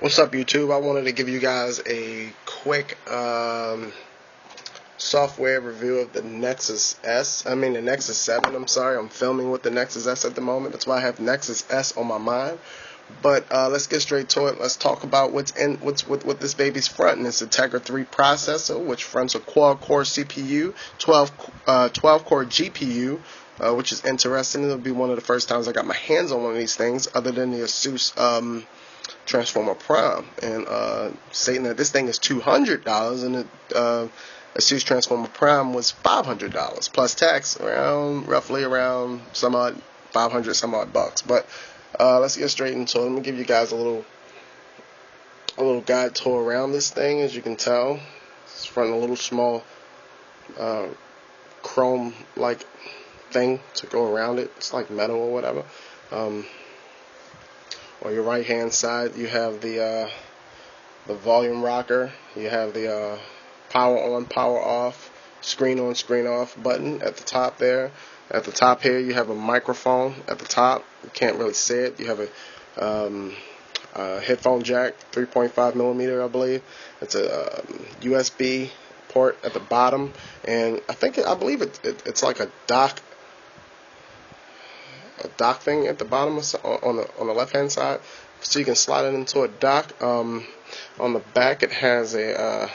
What's up, YouTube? I wanted to give you guys a quick software review of the Nexus S. I mean the Nexus 7. I'm sorry, I'm filming with the Nexus S at the moment. That's why I have Nexus S on my mind. But let's get straight to it. Let's talk about what's with this baby's front. And it's a Tegra 3 processor, which fronts a quad-core CPU, 12-core GPU, which is interesting. It'll be one of the first times I got my hands on one of these things, other than the Asus Transformer Prime, and stating that this thing is $200, and the Asus Transformer Prime was $500 plus tax, roughly around some odd 500 some odd bucks. But let's get straight into it. Let me give you guys a little guide tour around this thing. As you can tell, it's from a little small chrome like thing to go around it. It's like metal or whatever. On your right hand side, you have the volume rocker. You have the power on, power off, screen on, screen off button at the top there. At the top here, you have a microphone at the top. You can't really see it. You have a headphone jack, 3.5 millimeter, I believe. It's a USB port at the bottom, and I believe it's like a dock thing at the bottom on the left hand side, so you can slide it into a dock. On the back, it has a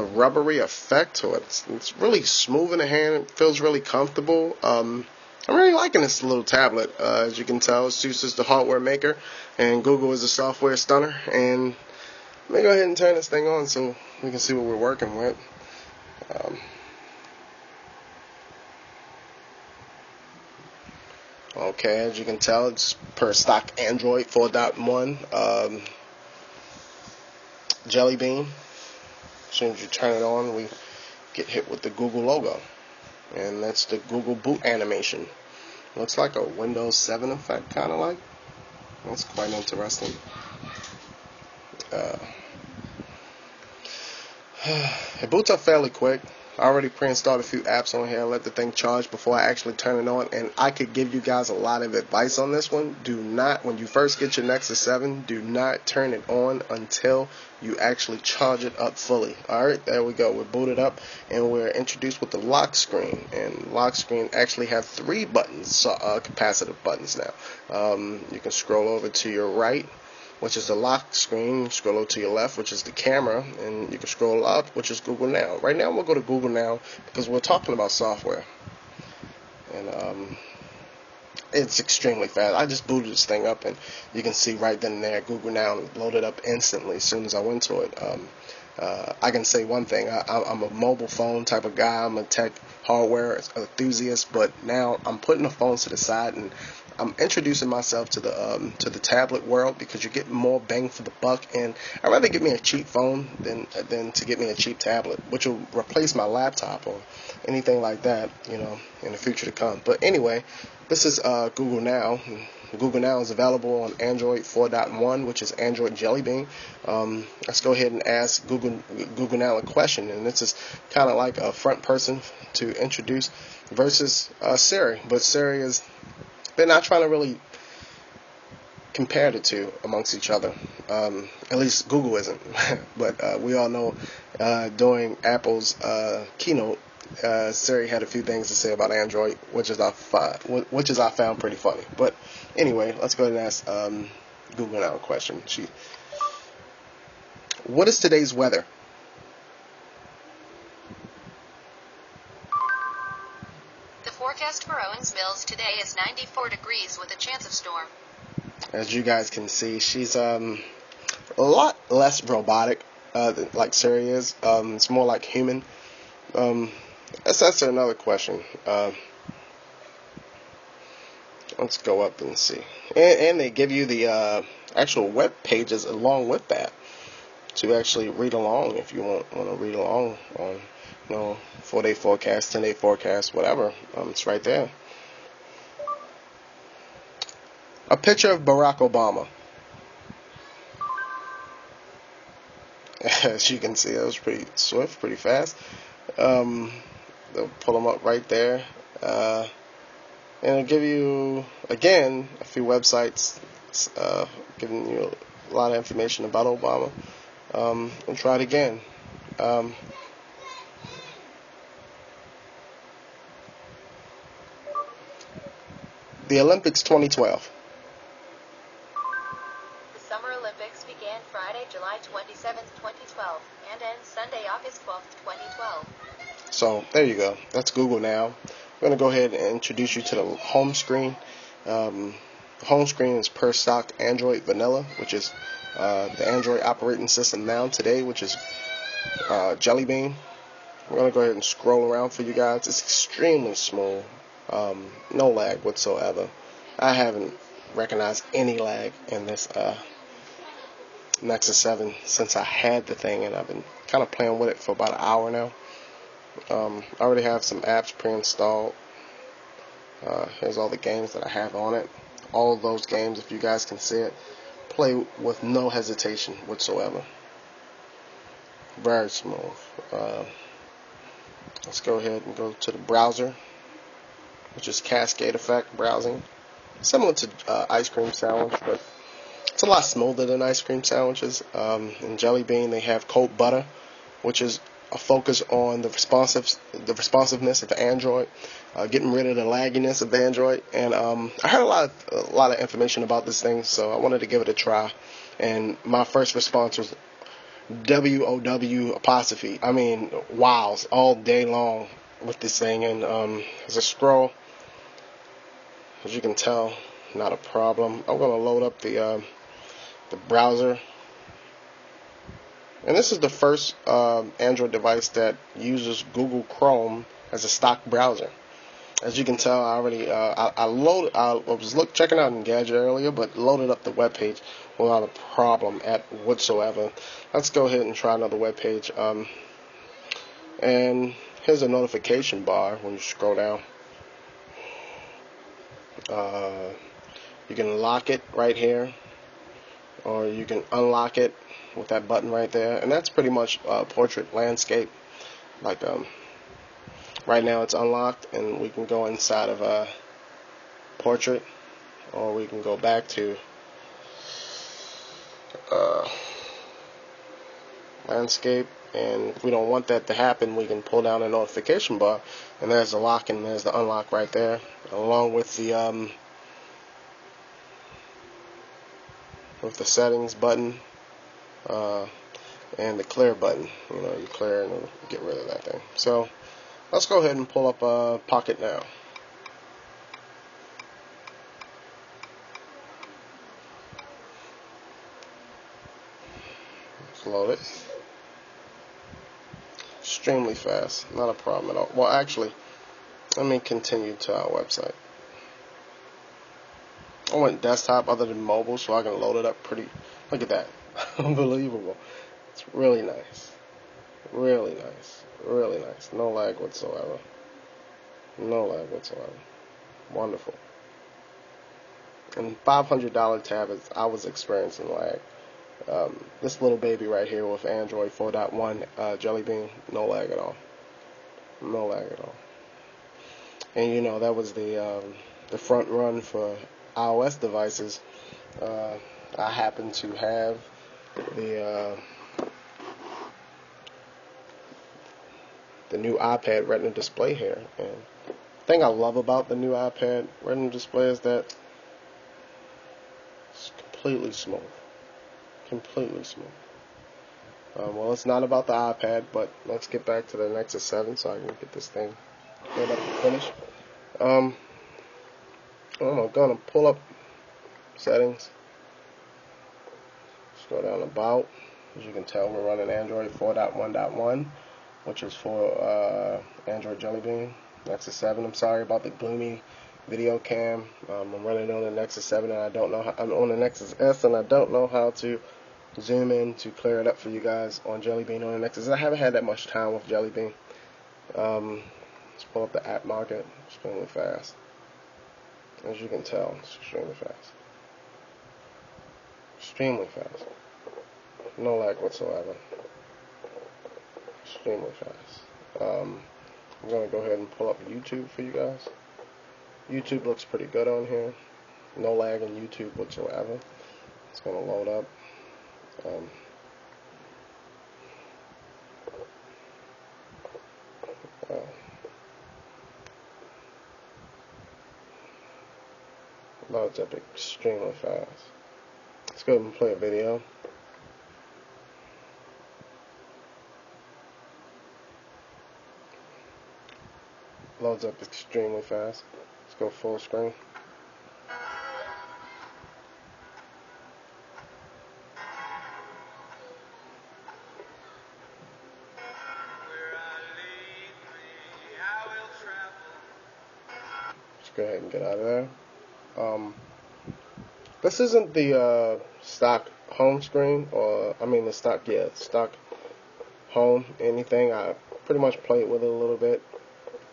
rubbery effect to it. It's really smooth in the hand. It feels really comfortable. I'm really liking this little tablet. As you can tell, Asus is the hardware maker, and Google is the software stunner. And let me go ahead and turn this thing on so we can see what we're working with. Okay, as you can tell, it's per stock Android 4.1 Jelly Bean. As soon as you turn it on, we get hit with the Google logo, and that's the Google boot animation. Looks like a Windows 7 effect, kind of like. That's quite interesting. It boots up fairly quick. I already pre-installed a few apps on here. I let the thing charge before I actually turn it on, and I could give you guys a lot of advice on this one. Do not, when you first get your Nexus 7, do not turn it on until you actually charge it up fully. Alright, there we go. We're booted up, and we're introduced with the lock screen. And lock screen actually have 3 buttons, capacitive buttons now. You can scroll over to your right, which is the lock screen. Scroll over to your left, which is the camera, and you can scroll up, which is Google Now. Right now, we'll go to Google Now because we're talking about software, and it's extremely fast. I just booted this thing up, and you can see right then and there, Google Now loaded up instantly as soon as I went to it. I can say one thing: I'm a mobile phone type of guy. I'm a tech hardware enthusiast, but now I'm putting the phones to the side, and I'm introducing myself to the tablet world because you get more bang for the buck. And I'd rather get me a cheap phone than to get me a cheap tablet, which will replace my laptop or anything like that, in the future to come. But anyway, this is Google Now. Google Now is available on Android 4.1, which is Android Jelly Bean. Let's go ahead and ask Google Now a question, and this is kind of like a front person to introduce versus Siri, but Siri is, they're not trying to really compare the two amongst each other. At least Google isn't. But we all know during Apple's keynote, Siri had a few things to say about Android, which I found pretty funny. But anyway, let's go ahead and ask Google Now a question. What is today's weather? The forecast for Owings Mills today is 94 degrees with a chance of storm. As you guys can see, she's a lot less robotic like Siri is. It's more like human. Let's answer another question. Let's go up and see. And they give you the actual web pages along with that to actually read along if you want to read along on 4-day forecast, 10-day forecast, whatever. It's right there. A picture of Barack Obama. As you can see, it was pretty swift, pretty fast. They'll pull them up right there. and it'll give you, again, a few websites giving you a lot of information about Obama. And try it again. The Olympics 2012. The Summer Olympics began Friday, July 27th, 2012, and ends Sunday, August 12th, 2012. So there you go. That's Google now. I'm going to go ahead and introduce you to the home screen. The home screen is per stock Android Vanilla, which is the Android operating system now today, which is Jelly Bean. We're going to go ahead and scroll around for you guys. It's extremely smooth. No lag whatsoever. I haven't recognized any lag in this Nexus 7 since I had the thing, and I've been kind of playing with it for about an hour now. I already have some apps pre-installed. Here's all the games that I have on it. All of those games, if you guys can see it, play with no hesitation whatsoever. Very smooth. Let's go ahead and go to the browser, which is Cascade Effect browsing. Similar to Ice Cream Sandwich, but it's a lot smoother than Ice Cream Sandwiches. In Jelly Bean, they have Cold Butter, which is a focus on the responsiveness of the Android, getting rid of the lagginess of the Android. And I heard a lot of information about this thing, so I wanted to give it a try. And my first response was WOW apostrophe. I mean, wows all day long with this thing. And as a scroll, as you can tell, not a problem. I'm going to load up the browser. And this is the first Android device that uses Google Chrome as a stock browser. As you can tell, I already I was checking out Engadget earlier, but loaded up the web page without a problem whatsoever. Let's go ahead and try another web page. And here's a notification bar when you scroll down. You can lock it right here, or you can unlock it with that button right there, and that's pretty much portrait landscape. Like right now it's unlocked, and we can go inside of portrait, or we can go back to landscape. And if we don't want that to happen, we can pull down the notification bar, and there's the lock and there's the unlock right there, along with the settings button and the clear button. You know, you clear and it'll get rid of that thing. So let's go ahead and pull up Pocket now. Let's load it. Extremely fast, not a problem at all. Well, actually, let me continue to our website. I went desktop other than mobile, so I can load it up pretty. Look at that. Unbelievable. It's really nice. Really nice. Really nice. No lag whatsoever. No lag whatsoever. Wonderful. And $500 tab, I was experiencing lag. This little baby right here with Android 4.1 Jelly Bean, no lag at all. No lag at all. And you know, that was the front run for iOS devices. I happen to have the new iPad Retina display here, and the thing I love about the new iPad Retina display is that it's completely smooth. Completely smooth. Well, it's not about the iPad, but let's get back to the Nexus 7 so I can get this thing cleared up and finished. I'm going to pull up settings. Scroll down about. As you can tell, we're running Android 4.1.1, which is for Android Jelly Bean. Nexus 7. I'm sorry about the gloomy video cam. I'm running on the Nexus 7, and I'm on the Nexus S, and I don't know how to zoom in to clear it up for you guys on Jelly Bean on the Nexus. I haven't had that much time with Jelly Bean. Let's pull up the app market. Extremely fast. As you can tell, it's extremely fast. Extremely fast. No lag whatsoever. Extremely fast. I'm going to go ahead and pull up YouTube for you guys. YouTube looks pretty good on here. No lag in YouTube whatsoever. It's going to load up. Uh, Loads up extremely fast. Let's go ahead and play a video. Loads up extremely fast. Let's go full screen. Let's go ahead and get out of there. This isn't the stock home screen, or I mean the stock home anything. I pretty much played with it a little bit,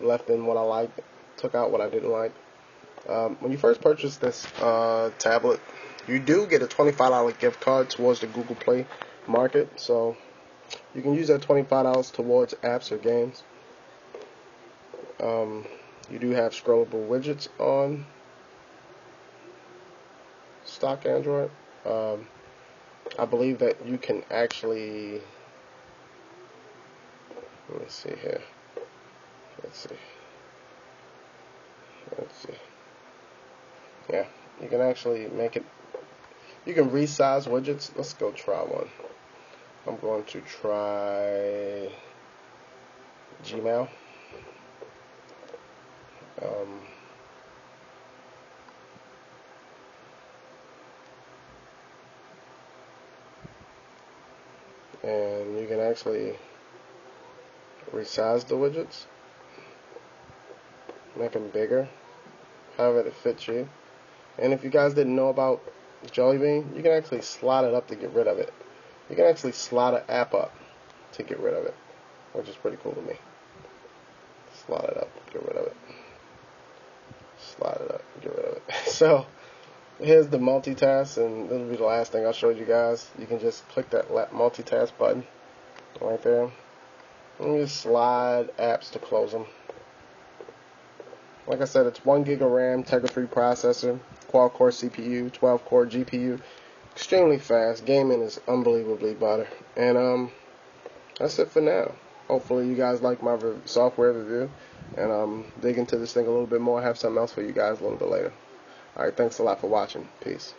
left in what I liked, took out what I didn't like. When you first purchase this tablet, you do get a $25 gift card towards the Google Play Market, so you can use that $25 towards apps or games. You do have scrollable widgets on stock Android. I believe that you can actually, let me see here. Let's see. Yeah, you can actually make it. You can resize widgets. Let's go try one. I'm going to try Gmail. And you can actually resize the widgets, make them bigger, however it fits you. And if you guys didn't know about Jelly Bean, you can actually slide it up to get rid of it. You can actually slide an app up to get rid of it, which is pretty cool to me. Slide it up, get rid of it. Slide it up, get rid of it. So here's the multitask, and this will be the last thing I'll show you guys. You can just click that multitask button right there. And you just slide apps to close them. Like I said, it's 1 gig of RAM, Tegra 3 processor, quad-core CPU, 12-core GPU. Extremely fast. Gaming is unbelievably better. And that's it for now. Hopefully you guys like my software review, and dig into this thing a little bit more. Have something else for you guys a little bit later. Alright, thanks a lot for watching. Peace.